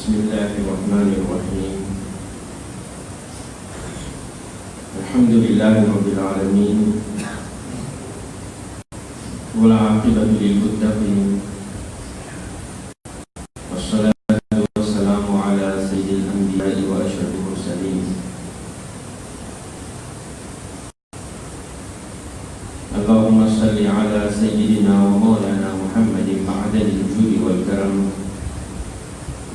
بسم الله الرحمن الرحيم. الحمد لله رب العالمين والعاقبة للمتقين والصلاة والسلام على سيد الأنبياء وأشرف المرسلين اللهم صل على سيدنا ومولانا محمد معدن الجود والكرم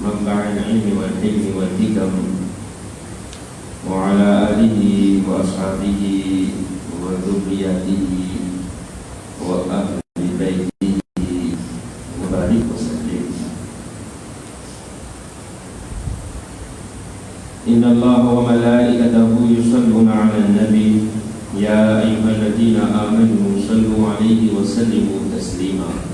منبع العلم والحلم والحكم وعلى آله وأصحابه وذرياته وأهل بيته وبارك وسلم. إن الله وملائكته يصلون على النبي يا أيها الذين آمنوا صلوا عليه وسلموا تسليما.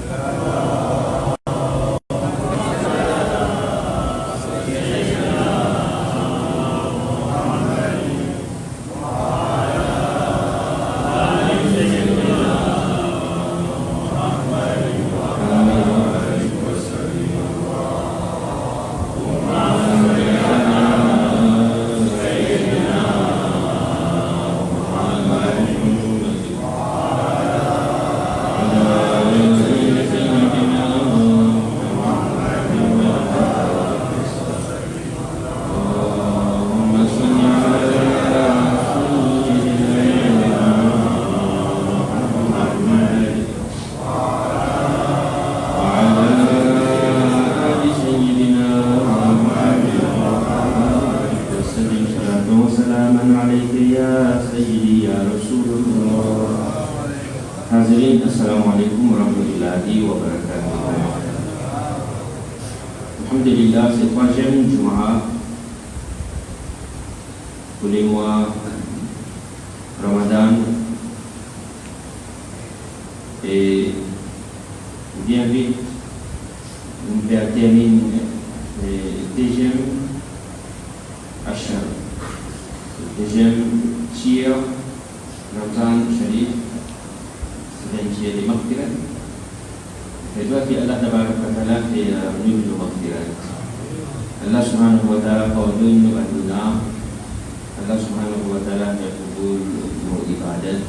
Assalamualaikum warahmatullahi wabarakatuh. Alhamdulillah, c'est le troisième Jumu'ah pour les mois Ramadan et bien vite on termine le deuxième Ashar, le deuxième tiers Ramadan Sharif dan dia dimaghfirah. Kedua fi Allah tabaraka wa taala fi nuzul maghfirah. Allah subhanahu wa taala qawlun baduna. Allah subhanahu wa taala yaqbul ibadat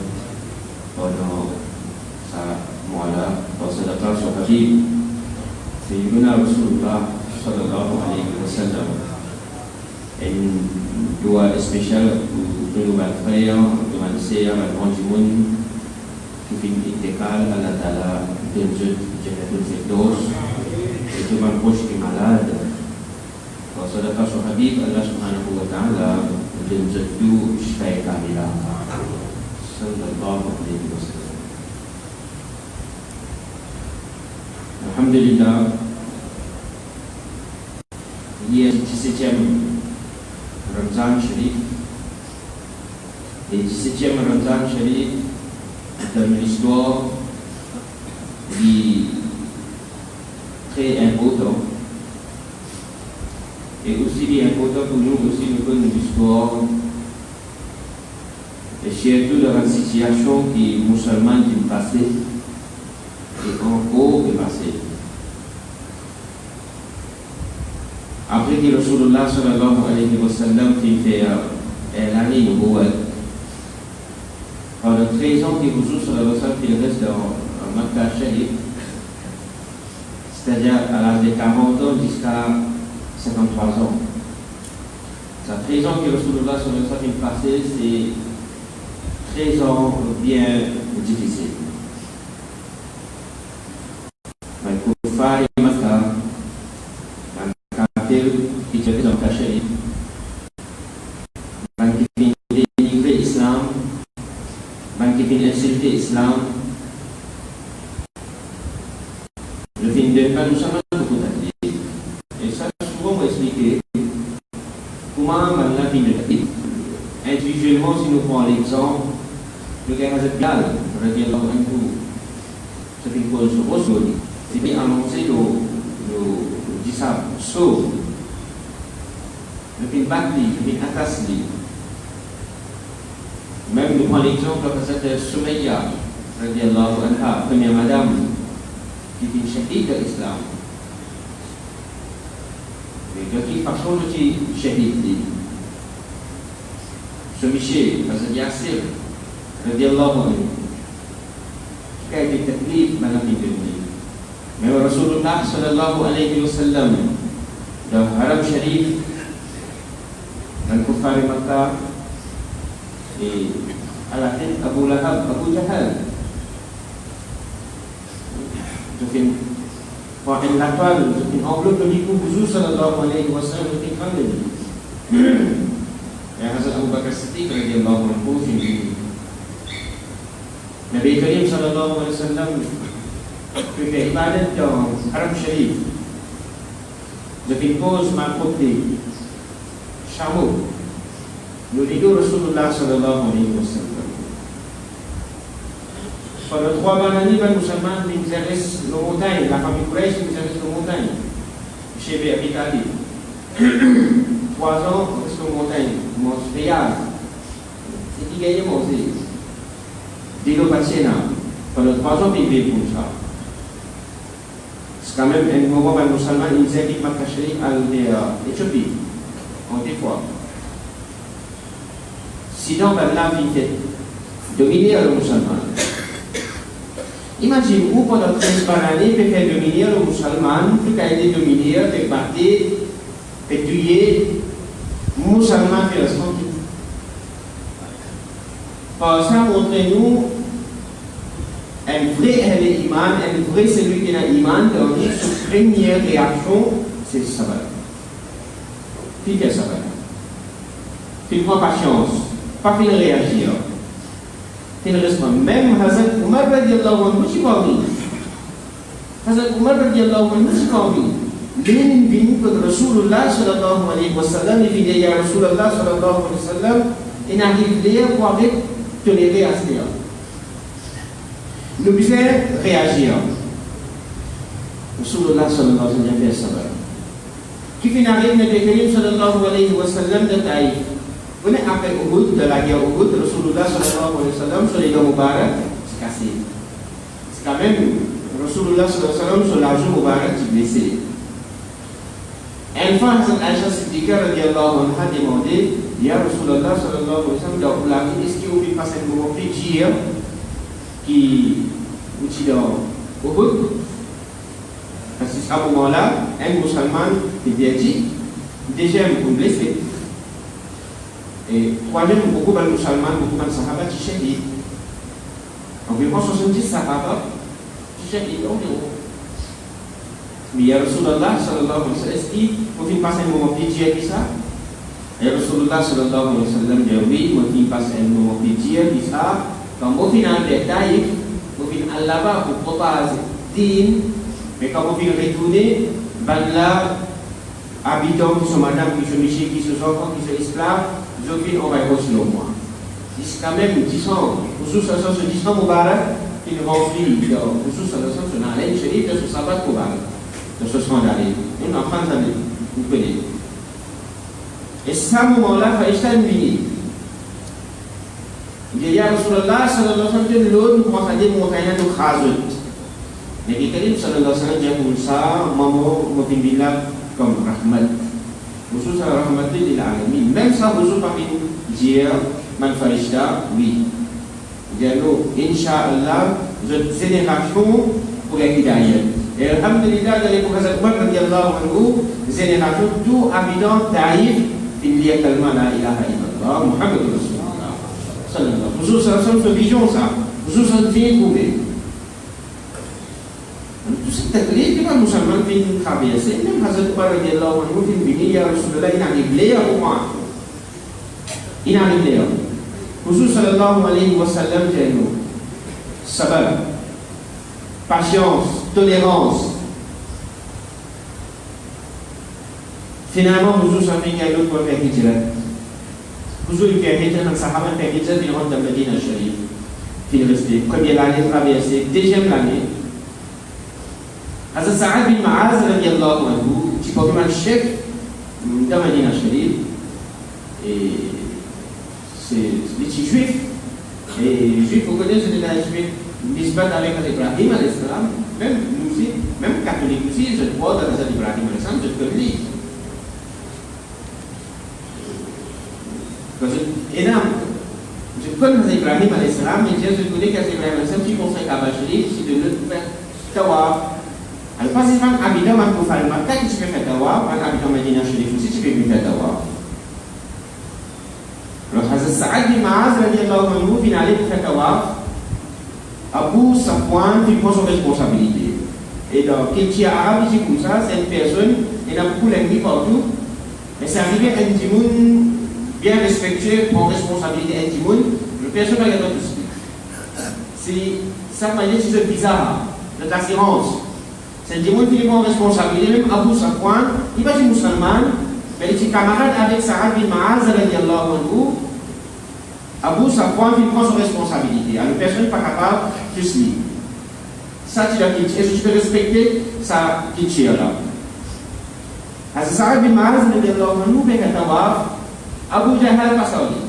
wa sa muala wa sadaqah sahabi sayyidina Rasulullah sallallahu alaihi wasallam. En dua spécial pour nous frères, pour sœurs, pour qui fait intégrale à la Tala de Jannatul Firdaus et tout mon proche qui est malade. Wa sadaqa Habib Allah subhanahu wa ta'ala de Jaddu Shfa'i Kamila sallallahu alayhi wa sallam. Alhamdulillah, hier 17e Ramzan Sharif et 17e Ramzan Sharif dans l'histoire très important et aussi important pour nous aussi de connaître l'histoire et surtout dans la situation qui musulmane qui est passée et encore est passée. Après que Rasulullah sallallahu alayhi wa sallam fait l'année nouveau pendant 13 ans que Rasul sallallahu alayhi wa sallam reste dans Makkah Sharif, c'est-à-dire à l'âge de 40 ans jusqu'à 53 ans. Ça 13 ans que Rasulullah sallallahu alayhi wa sallam passé, c'est 13 ans bien difficiles. Mais pour faire Makkah, un kafir qui était dans Makkah Sharif, qui vient dénigrer l'islam, qui vient insulter l'islam, le film de pas nous sommes beaucoup d'athées. Et ça, souvent, on va expliquer comment maintenant film de individuellement, si nous prenons l'exemple, le gars Hazrat Bilal, radiallahu anhu, ce qu'il faut se ressourcer, c'est bien annoncé le disable, sauf le film Bakli, le film Atasli. Même nous prenons l'exemple de cette Soumaïa, radiallahu anha, première madame, qui est une shahid de l'islam. de toute façon, je suis shahid. Ce Michel, Hazrat Yassir, radiallahu anhu, qui a été taklif dans la vie de lui. Mais Rasulullah sallallahu alayhi wa sallam, dans le Haram Sharif, dans le Kuffar Makkah, et à la tête Abu Lahab, Abu Jahal. Pour une toile, une enveloppe de l'Ikou Bouzou sallallahu alayhi wa sallam, je t'ai craint de lui. Et Hazrat Abu Bakr Siddiq radiallahu anhu, c'est lui. Nabi Karim sallallahu alayhi wa sallam fait faire ibadat dans Haram Sharif. Je fais une pause mal portée. Chameau. Nous disons Rasulullah sallallahu alayhi wa sallam. Pendant 3 bonnes années, les musulmans nous restent les montagnes, la famille Quraysh nous reste les montagnes. Chez Abi Talib. 3 ans, on reste les montagnes. Mon frère, c'est qui gagne mon zé. Dilo Patsena, pendant 3 ans, il vit pour ça. C'est quand même un moment où les musulmans ils invitent Makkah Sharif à l'Éthiopie, en des fois. Sinon, Allah vit dominer les musulmans. Imaginez-vous pendant 13 années, peut faire dominer les musulmans, tout a été dominé, fait battre, fait tuer, les musulmans fait la santé. Par ça, montrez-nous un vrai iman, un vrai celui qui a iman, dans sa première réaction, c'est le sabbat. Qui fait sabbat? Il prend patience, pas qu'il réagir. Il reste même Hazrat Umar radiallahu anhu, c'est pas lui. Hazrat Umar radiallahu anhu, c'est pas lui. Lénin vient que Rasulullah sallallahu alayhi wa sallam, il dit à Rasulullah sallallahu alayhi wa sallam, il arrive là pour avec tolérer à cela. Nous devons réagir. Rasulullah sallallahu alayhi wa sallam fait sabbat. Qui finit avec Nabi Karim sallallahu alayhi wa sallam de Taïf. Vous savez, après Uhud, de la guerre Uhud, Rasulullah sallallahu alayhi wa sallam sur les dents Mubarak, c'est cassé. C'est quand même Rasulullah sallallahu alayhi wa sallam sur l'argent Mubarak qui est blessé. Une fois, Aïcha Siddiqa radiallahu anha demandé, ya Rasulullah sallallahu alayhi wa sallam, dans la vie, est-ce qu'il vous passer un moment plaisir qui est dans Uhud? Parce que à ce moment-là, un musulman est bien dit, deuxième, vous blessé. Et troisième, beaucoup de musulmans, beaucoup de sahaba qui shahid. Environ 70 sahaba qui shahid environ. Mais ya Rasulullah sallallahu alayhi wa sallam, est-ce qu'il faut passer un moment plaisir qui ça? Et Rasulullah sallallahu alayhi wa sallam dit oui, il faut passer un moment plaisir qui ça. Quand on finit en détail, on finit à là-bas pour propager din, mais quand on finit retourner, ben là, habitants qui sont madame, qui sont michés, qui sont enfants, qui sont esclaves, on va y reçu le mois. C'est quand même 10 ans. Pour ce 10 ans, Moubarak, il remplit. Pour ce 10 ans, c'est dans l'année chérie, de ce sabbat Moubarak. De ce 100 d'année. Une enfant d'année. Vous connaissez. Et ce moment-là, Faïsta est fini. Il dit, ya Rasulullah, sallallahu alayhi wa sallam, l'autre, nous commençons à dire, mon caïna de Khazut. Mais il dit, sallallahu alayhi wa sallam, j'ai pour ça, maman, mon fille, comme Rahmat. Khusus rahmatil lil alamin. Même ça, vous parmi dire, man farishta, oui. Diallo, Inch'Allah, notre génération pour la hidayah. Et alhamdulillah, dans les Hazrat Umar radiallahu anhu, génération tout habitant Taïf, il y a tellement la ilaha illallah, Muhammad Rasulullah. Sallallahu. Khusus sa vision, ça. Khusus sa vie trouvée. Tout ce taklif, il va nous seulement venir traverser. Même Hazrat Umar radiallahu anhu, il vient, ya Rasulullah, il arrive là au moins. Il arrive là. Rasul sallallahu alayhi wa sallam dit nous, sabab, patience, tolérance. Finalement, Rasul sallallahu alayhi wa sallam pour faire hijra. Rasul fait hijra, dans Sahaba fait hijra, il rentre dans Medina Sharif. Il reste première année traversée, deuxième année. Hazrat Sa'ad bin Ma'az radiallahu anhu, qui porte un chef dans Medina Sharif, et c'est les petits juifs. Et les juifs, vous connaissez les juifs, ils se battent avec Ibrahim à l'islam, même nous aussi, même catholiques aussi, je crois dans les Ibrahim à l'islam, je peux lire. Et là, je connais Ibrahim al-Islam, mais je connais qu'Ibrahim al-Islam, si on fait Kaaba Sharif, c'est de le faire tawaf. Alors, pas seulement habitant pour faire le matin, que tu peux faire tawaf, un habitant Medina Sharif aussi, tu peux faire tawaf. Alors, Hazrat Sa'ad bin Ma'az, radiallahu anhu, vient aller pour faire tawaf. Abu Safwan, il prend son responsabilité. Et donc, qu'il y a arabe ici comme ça, c'est une personne, il y a beaucoup d'ennemis partout, mais c'est arrivé à un timoun bien respectueux, prend responsabilité un timoun, le personne n'a pas tout de suite. Ça m'a dit, c'est bizarre, notre assurance. C'est un timoun qui prend responsabilité, même Abu Safwan, il va être musulman, mais il est camarade avec Sa'ad bin Ma'az, radiallahu anhu. Abu Safwan, il prend son responsabilité. Alors, personne n'est pas capable de se lire. Ça, tu dois quitter. Est-ce que tu peux respecter ça, quitter là? Alors, Sa'ad bin Ma'az, radiallahu anhu, fait un tawaf. Abu Jahal passe à lui.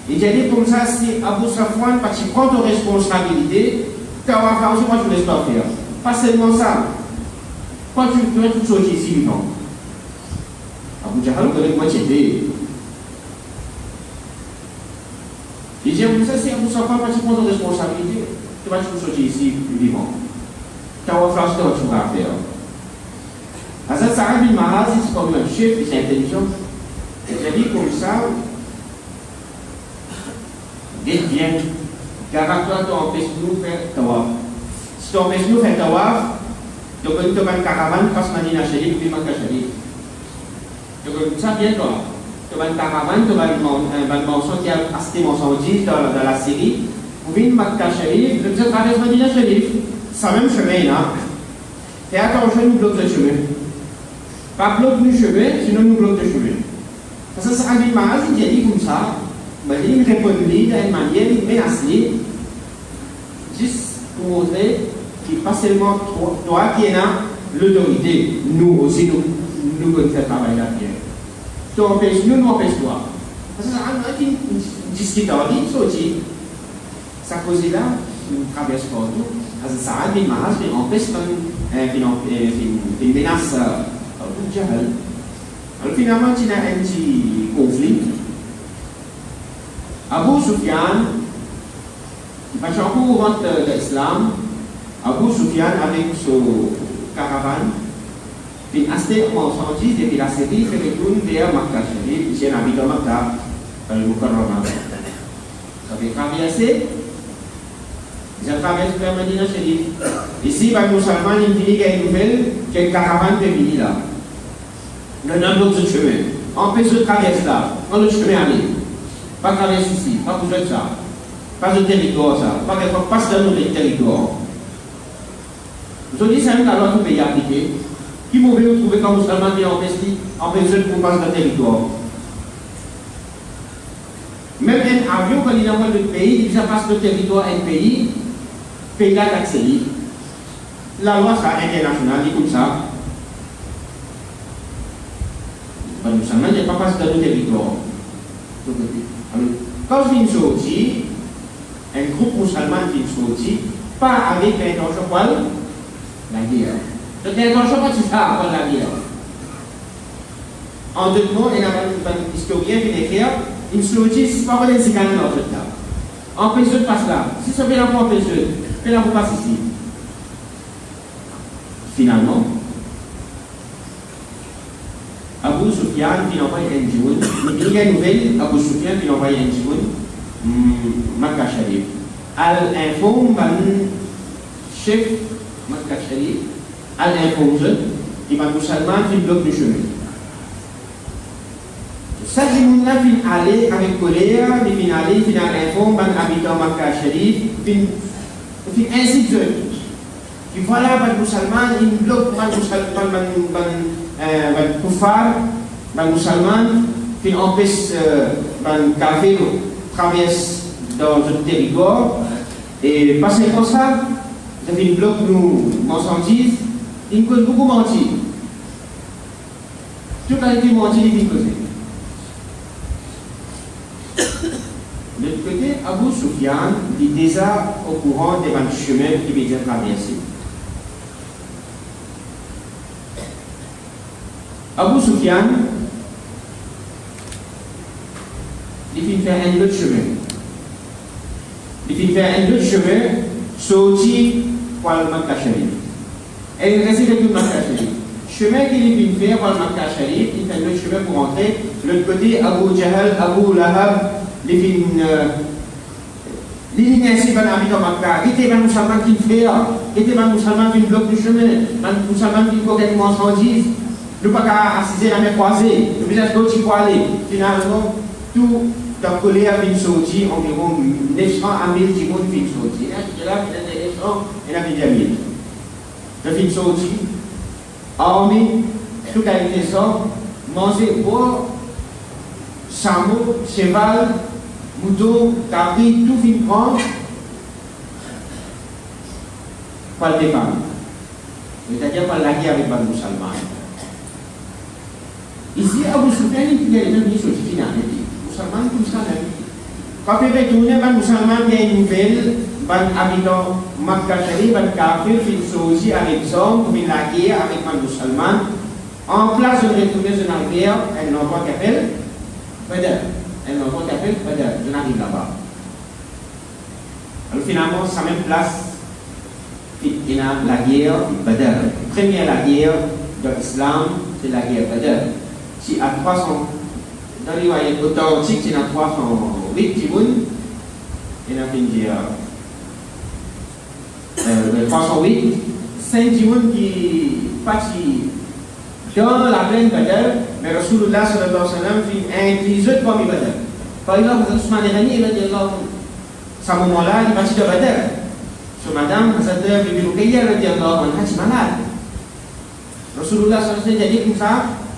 Il a dit comme ça, si Abu Safwan, parce qu'il prend ton responsabilité, tawaf là aussi, moi, je ne laisse pas faire. Pas seulement ça. Quand tu peux tout sortir ici, vivant. Abu Jahal, connaît moi, tu es. Il dit, ça, c'est Abu Safwan, parce qu'il prend ton responsabilité. Tu vas tout sortir ici, vivant. Tawaf là, c'est ce que tu vas faire. Hazrat Sa'ad bin Ma'az, c'est comme un chef, il est intelligent. Il dit comme ça, dites bien, car toi, tu empêches nous faire tawaf. Si tu empêches nous faire tawaf, tu peux te faire une caravane, passe Madina Sharif, puis Makkah Sharif. Tu peux ça bien toi. Tu vas une caravane, tu vas une mention qui a acheté mon sandwich dans la série, pour venir Makkah Sharif, tu traverses Madina Sharif. C'est le même chemin là. Et attention, nous bloquons le chemin. Pas bloquer le chemin, sinon nous bloquons le chemin. Parce que Sa'ad bin Ma'az, il a dit comme ça, il répond d'une manière menacée, juste pour montrer qu'il n'est pas seulement toi qui es là, l'autorité, nous aussi, nous pouvons faire travail là-dedans. Tu empêches nous, nous empêches toi. Parce que Sa'ad bin Ma'az, il discute en ligne, ça cause là, il traverse partout. Parce que Sa'ad bin Ma'az, il empêche une menace Abu Jahal. Alors finalement, il y a un petit conflit. Abu Sufyan, parce qu'en courant de l'islam, Abu Sufyan avec son caravane, il a acheté un marchandise depuis la série, il retourne vers Makkah Sharif, ici un habitant Makkah, dans le Mukarrama. Ça fait traverser, ils ont traversé vers Medina Sharif. Ici, les musulmans, ils finissent avec une nouvelle, qu'il y a une caravane qui est venue là. Le nom d'autres chemins. On peut se traverser là. On le chemin aller. Pas traverser ici. Pas besoin de ça. Pas de territoire ça. Pas de passe dans notre territoire. Vous avez dit ça, la loi tout pays appliquée. Qui pouvez vous trouver quand musulman qui en besoin pour passer dans le territoire? Même un avion, quand il envoie le pays, il passe le territoire un pays, pays là d'accès. La loi ça internationale, dit comme ça. Le musulman n'est pas passé dans le territoire. Alors, quand je viens sortir, un groupe musulman qui sortit, pas avec l'intention quoi? La guerre. Donc l'intention pas c'est ça, pas la guerre. En deux mots, il y a un historien qui écrit, il sortit, c'est pas vrai, c'est quand même dans ce cas. En prison, passe là. Si ça vient en prison, fais la passe ici. Finalement, Abu Sufyan qui envoie un jour, il y a une nouvelle, Abu Sufyan qui envoie un jour, Makkah Sharif. Al-informe chef Makkah Sharif, al-informe qui va musulman qui bloque le chemin. Ça, c'est mon avis aller avec colère, il vient aller, il vient informe, habitant Makkah Sharif, il ainsi de suite. Puis voilà, les musulmans, ils bloquent les koufars, les musulmans, qui empêchent les kafirs de traverser dans le territoire. Et parce que comme ça, ils bloquent nos marchandises, ils peuvent beaucoup mentir. Tout a été menti, ils peuvent causer. De l'autre côté, Abu Sufyan est déjà au courant des chemins qui veut dire traverser. Abu Sufyan, il fin faire un autre chemin. Il fin faire un autre chemin, sortir pour le Makka Sharif. Et il reste avec le Makka Sharif. Chemin qu'il fin faire pour le Makka Sharif, il fait un autre chemin pour rentrer. De l'autre côté, Abu Jahal, Abu Lahab, il fin. L'île ainsi, ben habitant Makka, il était un musulman qui fait, il était un musulman qui bloque le chemin, un musulman qui coquette marchandise. Nous pas qu'à assister la main croisée, le visage d'autres pour aller. Finalement, tout a collé à une sortie, environ 900 à 1000 qui vont une sortie. Et là, il y a 900 et la 1000. La fin sortie, armée, tout a été ça, manger, boire, chameau, cheval, mouton, cabri, tout fin prendre, pas le départ. C'est-à-dire pas la guerre avec les musulmans. Ici, Abu Sufyan, il y a une chose finale. Les musulmans, tout ça, quand il retourne, les musulmans, il y a une nouvelle, les habitants Makka Sharif, les kafirs, ils sont aussi avec Zom, pour la guerre avec les musulmans. En place de retrouver ce navire, un endroit qui appelle Badr. Un endroit qui appelle Badr. Je n'arrive là-bas. Alors finalement, ça même place, il y a la guerre Badr. Première la guerre de l'islam, c'est la guerre Badr. Si à 300, dans les voyages authentiques, c'est à 308 timoun, il y a une dire 308, 5 timoun qui partent dans la plaine Badr, mais Rasulullah sallallahu alayhi wa sallam fait un des autres parmi Badr. Par exemple, Ousmane Ghani, il a dit à ce moment-là, il est parti de Badr. So madame, Hazrat Bibi Ruqayyah radhiyallahu anha, c'est malade. Rasulullah sallallahu alayhi wa sallam a dit comme ça,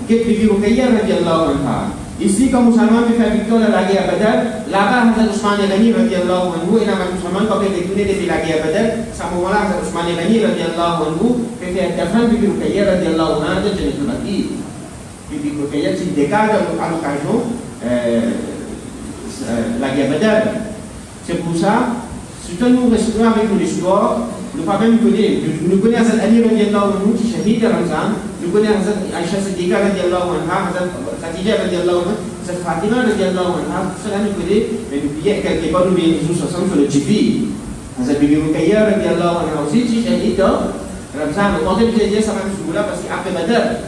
Bibi Ruqayyah radhiyallahu anha. Ici, comme musulman peut faire victoire dans la guerre Badr, là-bas, Hazrat Ousmane Ghani radhiyallahu anhu, et là-bas, musulman, quand il est retourné depuis la guerre Badr, à ce moment-là, Hazrat Ousmane Ghani radhiyallahu anhu, peut faire défendre Bibi Ruqayyah radhiyallahu anha de Jannatul Baqi. Bibi Ruqayyah, il décale à l'occasion la guerre Badr. C'est pour ça, si nous restons avec l'histoire, nous ne même connaître. Nous connaissons Hazrat Ali radhiyallahu anhu qui est shahid de Ramzan, nous connaissons Hazrat Aisha Siddiqa radhiyallahu anha, Hazrat Khadija radhiyallahu anha, Hazrat Fatima radhiyallahu anha, tout cela nous connaît, mais nous prions quelque part, nous venons tous ensemble sur le Tifi. Hazrat Bibi Ruqayyah radhiyallahu anha aussi, qui est shahid de Ramzan. Nous comptons dire ça même ce là parce qu'après Badr,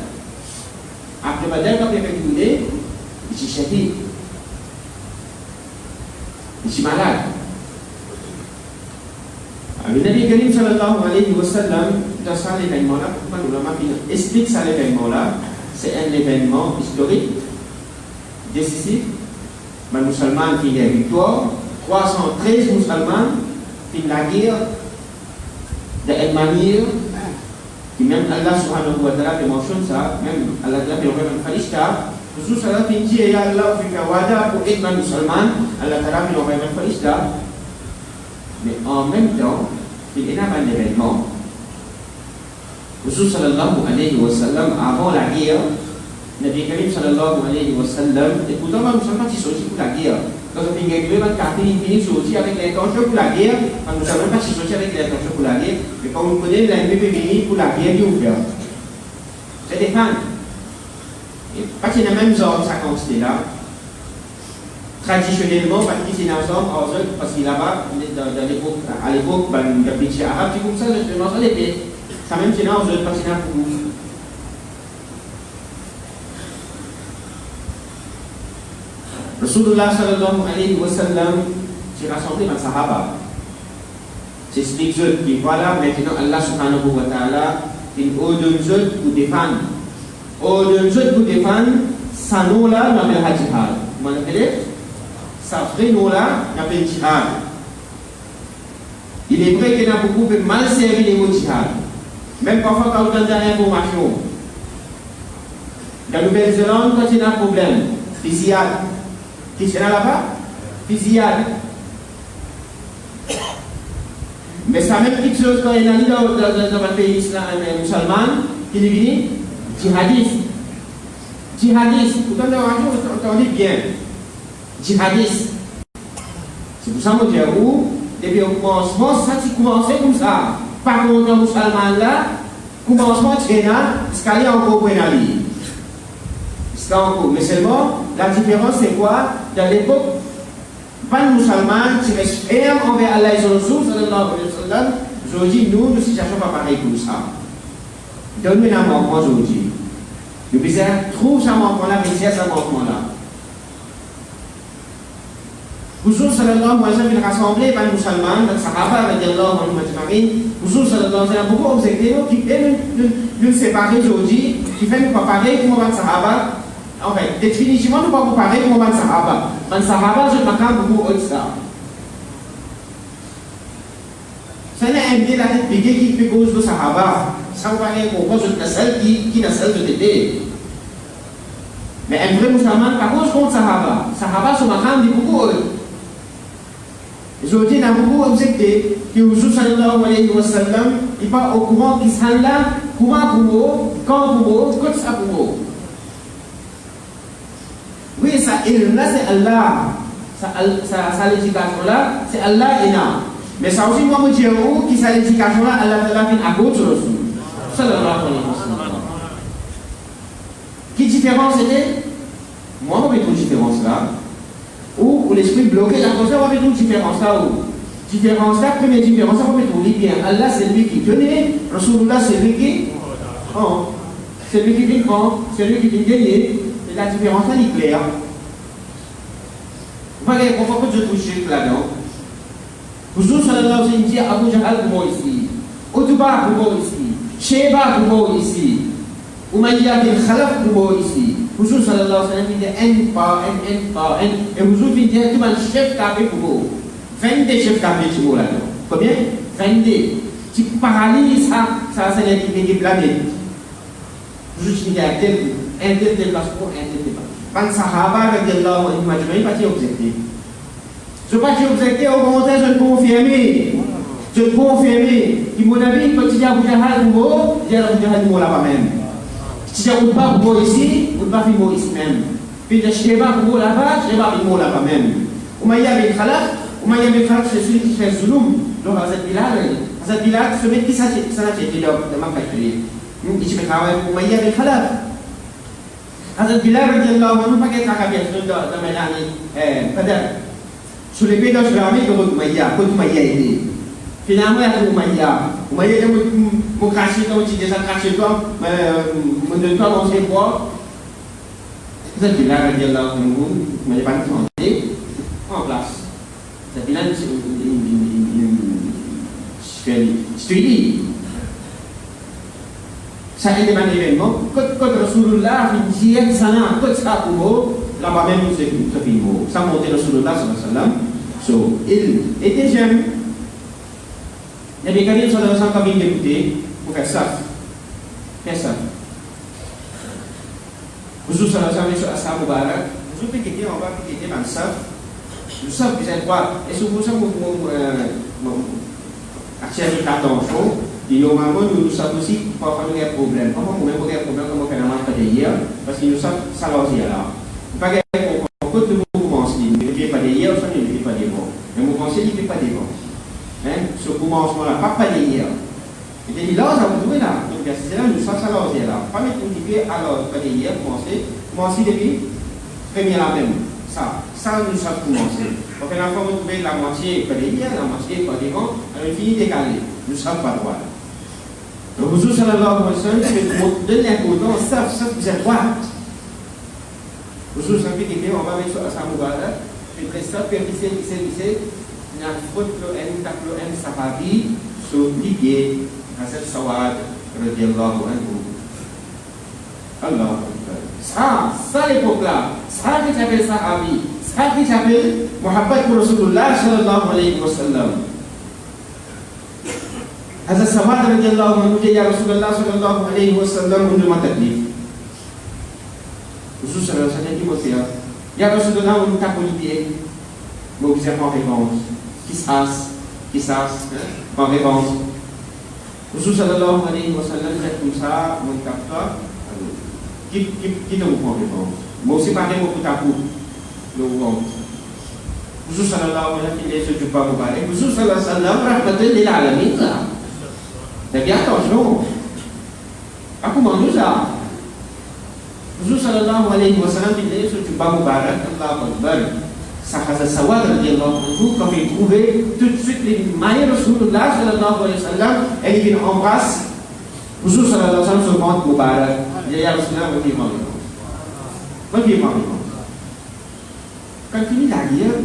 quand il est retourné, il est shahid. Il est malade. Le Nabi Karim sallallahu alayhi wa sallam, dans cet événement-là, pourquoi nous l'avons explique cet événement-là, c'est un événement historique, décisif. Les musulmans qui ont victoire, 313 musulmans qui ont la guerre d'une manière qui même Allah subhanahu wa ta'ala mentionne ça, même Allah fait un farishta, tout ça qui dit et Allah fait un wada pour être musulman, Allah ta'ala fait un farishta. Mais en même temps, il y a un événement. Rasul sallallahu alayhi wa sallam, avant la guerre, Nabi Karim sallallahu alayhi wa sallam, et pourtant, nous ne sommes pas sortis pour la guerre. Quand on finit avec avec l'intention pour la guerre, nous ne sommes pas sortis avec l'intention pour la guerre, mais comme vous connaissez, la MPP venu pour la guerre du ouvert. C'est des fans. Et pas qu'il y a même genre, ça consiste là. Traditionnellement, parce qu'il y a un homme, parce qu'il là-bas, à l'époque, il y a des petits arabes qui comme ça, je pense à l'épée. Ça même, c'est là, parce qu'il y a pour vous. Rasulullah sallallahu alayhi wa sallam, s'est rassemblé dans Sahaba. C'est ce qui dit, voilà, maintenant, Allah subhanahu wa ta'ala, il ordonne pour défendre. Ordonne pour défendre, ça nous là, nous avons le jihad. Vous m'appelez? Ça ferait nous là, il y a un jihad. Il est vrai qu'il y a beaucoup de mal servi les mots jihad. Même parfois quand vous avez une information. Dans la Nouvelle-Zélande, quand il y a un problème, fusillade. Qui est là-bas? Fusillade. Mais ça même quelque chose quand il y a dans un pays musulman, qui est venu, djihadiste. Djihadiste. Vous entendez bien. Djihadiste. C'est pour ça que je dis, depuis au commencement, ça a commencé comme ça. Par contre, le musulman là, commencement, c'est qu'il y a encore pour aller. Mais seulement, la différence c'est quoi? Dans l'époque, pas de musulmans qui restent fermes envers Allah et son Rasoul, sallallahu alayhi wa sallam. Aujourd'hui, nous ne cherchons pas pareil comme ça. Donne-nous un manquement aujourd'hui. Nous trouvons ce manquement-là, mais c'est ce manquement-là. Rasul sallallahu alayhi wa sallam rassemblé par les musulmans, les sahaba, radiallahu anhum ajma'in. Rasul sallallahu alayhi wa sallam, beaucoup objectés, qui nous séparer aujourd'hui, qui fait nous pas pareil comme les sahaba. En fait, définitivement, nous ne pouvons pas pareil comme les sahaba. Les sahaba, je m'accorde beaucoup autre ça. Ça n'est un bien la tête bigée qui fait cause de sahaba. Ça ne va pas qu'on pose une celle qui n'a celle de tété. Mais un vrai musulman, par contre, contre sahaba. Sahaba, je m'accorde beaucoup autre. Aujourd'hui, on a beaucoup objecté que Rasul sallallahu alayhi wa sallam n'est pas au courant qui sont là, comment pour vous, quand pour vous, quand ça pour vous. Oui, ça, là, c'est Allah. Ça, l'éducation-là, c'est Allah et là. Mais ça aussi, moi, je dis qui ça, l'éducation-là, Allah fait à cause de Rasul sallallahu alayhi wa sallam. Quelle différence était? Moi, je vais trouver une différence là. Ou l'esprit bloqué, la conscience, on va mettre une différence là. Différence là, première différence, on va mettre bien. Allah, c'est lui qui connaît. Rasulullah, c'est lui qui prend. C'est lui qui prend. C'est lui qui vient gagner. Et la différence là, elle est claire. Vous voyez, on va pas de toucher là-dedans. Rasul sallallahu alayhi wa sallam dit Abu Jahal pour moi ici. Utba pour moi ici. Sheba pour moi ici. Umayyah bin Khalaf pour moi ici. Rasul sallallahu alayhi wa sallam dit un par un. Et Rasul dit tout un chef capé pour vous. 22 chefs capés pour vous là-dedans. Combien? 22. Tu paralyses ça c'est l'équipe planète. Rasul dit un tel déplace pour un tel déplace. Pan sahaba radiallahu anhum ajma'in pas objectif. Je ne pas objectif, au contraire, je confirme. Je confirme. Si mon ami, quand tu dis Abu Jahal pour vous, je dis Abu Jahal pour là-bas même. Si je ne pas pour vous ici, je ne pas pour vous ici même. Puis je ne sais pas pour vous là-bas, je ne sais pas pour vous là-bas même. Umayyah bin Khalaf, c'est celui qui fait Zulum. Donc, à cette villa, ce mec qui s'en a été de ma factory. Il se fait travailler pour Umayyah bin Khalaf. Hazrat Bilal radhiyallahu anhu pakai kakak sudah melayani pada Sulaiman dan Sulaiman ke Umayyah ini. Finalement ya Umayyah yang mengkasih tahu desa kasih tu menentukan orang sebuah. Hazrat Bilal radhiyallahu anhu menyebabkan nanti en place. Hazrat Bilal studi. Ça a été un événement. Quand Rasulullah dit que ça n'a pas de ça pour vous, là-bas même nous c'est film. Ça montait Rasulullah sallallahu alayhi wa sallam. So, il était jeune. Nabi Karim sallallahu alayhi wa sallam a député pour faire ça. Faire ça. Rasul sallallahu alayhi wa sallam est à Mubarak. Rasul piqueté, on va piqueter dans le saf. Le saf, vous savez quoi? Et souvent ça, action de carton chaud. Et normalement, nous savons aussi parfois nous avons des problèmes. Parfois, nous avons des problèmes comme on fait la marque de hier, parce que nous savons ça l'osier là. Pas que on peut de vous commencer, ne fait pas des hier, ça ne fait pas des bons. Mais vous pensez qu'il ne fait pas des bons. Ce commencement-là, pas des hier. Et puis là, ça vous trouvez là. Donc, c'est là, nous savons ça l'osier là. Pas mettre une idée, alors, pas des hier, commencer depuis, première même. Ça nous savons commencer. Donc, la fois, vous trouvez la moitié, pas des hier, la moitié, pas des bons, alors, il finit décalé. Nous ne sommes pas droits. Le Rasul sallallahu alayhi wa sallam, de l'important, ça vous êtes droit. Le Rasul sallallahu alayhi wa sallam, on va mettre sur sa Mubarak, puis après ça, puis il y a une faute de un sahabi sur l'idée, Hazrat Sawad, radiallahu anhu. Allah. Ça l'époque-là, ça qui s'appelle sahabi, ça qui s'appelle Muhammad pour Rasulullah sallallahu alayhi wa sallam. Hazrat Sawad radhiyallahu anhu dia ya Rasulullah sallallahu alaihi wasallam untuk taklif. Rasul sallallahu alaihi wasallam ya Rasulullah untuk taklif mau bisa en réponse. Kisas en réponse. Rasul sallallahu alaihi wasallam dit comme ça mon capteur qui ne vous prend réponse. Moi aussi pareil mon tapu le vent. Rasul sallallahu alaihi wasallam il se pas mubarak. Rasul sallallahu alaihi wasallam rahmatan lil alamin. Tapi attention, aku mahu ça. Rasul sallallahu alayhi wa sallam dit sur Jubba Mubarak, Allah Akbar. Hazrat Sawad radiallahu anhu, quand il trouvait tout de suite les mailles de Rasulullah sallallahu alayhi wa sallam, et il embrasse Rasul sallallahu alayhi wa sallam sur le ventre Mubarak. Il dit, Ya Rasulullah, va vivre en réponse. Va vivre en réponse. Quand il finit la guerre,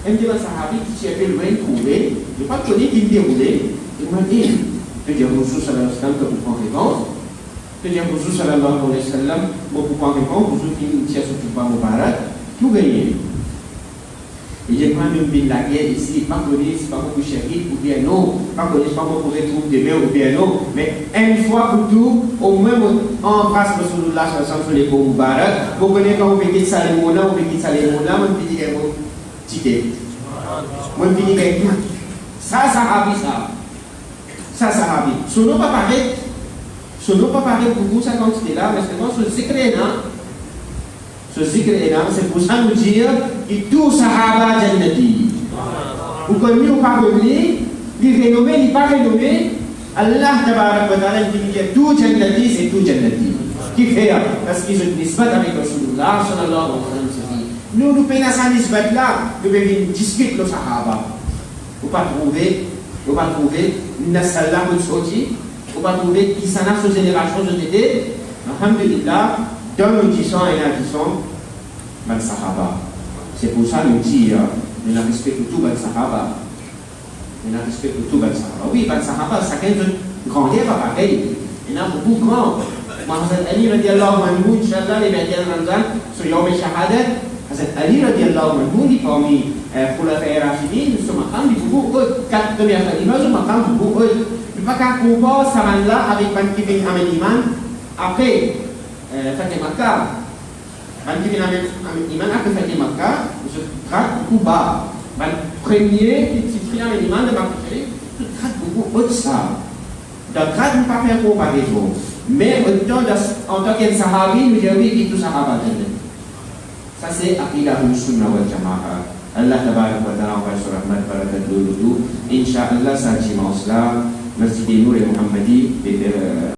un des sahabis qui s'y avait loin trouvé, il n'a pas connu qu'il déroulait, il m'a dit, je dis à Rasul sallallahu alayhi wa sallam que vous prenez réponse. Je dis à Rasul sallallahu alayhi wa sallam, vous prenez réponse, Rasul finit ici à ce qui va Mubarak, tout gagné. Et j'ai pas même bien la guerre ici, pas connu, c'est pas pour chérir ou bien non, pas connu, c'est pas pour retrouver des mains ou bien non, mais une fois pour tout, au moins on embrasse le Rasulullah sur les beaux Mubarak, vous connaissez quand vous faites ça les mots là, vous faites ça les mots là, vous faites des mots tickets. Vous faites des mots. Ça sahabi ça. Ça sahabi. Ce n'est pas pareil. Ce n'est pas pareil pour vous, ça quantité là, mais c'est bon, ce secret là. Ce zikr énorme, c'est pour ça nous dire que tout Sahaba Jannati. Vous connaissez ou pas connu, il renommé, il pas renommé, Allah Tabarak wa Ta'ala dit que tout Jannati, c'est tout Jannati. Qui fait parce qu'ils ont une nisbat avec Rasulullah sallallahu alayhi wa sallam. Nous payons cette nisbat là, nous devons discuter le Sahaba. Vous ne pas trouver, Nassallah ou Soti, vous ne pas trouver qui s'en a sous génération de Tété. Alhamdulillah. Dans le disant et la disant, ben Sahaba. C'est pour ça que nous disons, nous respectons tout ben Sahaba. Nous respectons tout ben Sahaba. Oui, ben Sahaba, chacun de grandir pas pareil. Il y en a beaucoup grands. Hazrat Ali radiallahu anhu, Inch'Allah, les 21 Ramzan, sur Yom al-Shahadat, Hazrat Ali radiallahu anhu, il parmi Khulafa ar-Rashidin, sur Maqam, il beaucoup eux, 4 premières khalifas, sur Maqam, beaucoup eux. Il ne faut pas qu'on compare ça là avec Ben Kibin Amen Iman. Après, Fatih Makkah, ban qui vient avec Iman après Fatih Makkah, je traite beaucoup bas. Ban premier qui vient avec Iman de Makkah, je traite beaucoup haut de ça. Donc, traite ne pas faire comparaison. Mais en tant que Sahabi, nous avons dit tout Sahaba. Ça c'est Aqidah al-Sunnah wal Jama'a. Allah Tabarak wa Ta'ala wa sur Rahmat Barakat Luludu. Inch'Allah, ça dimanche là, Masjid Nour et Muhammadi.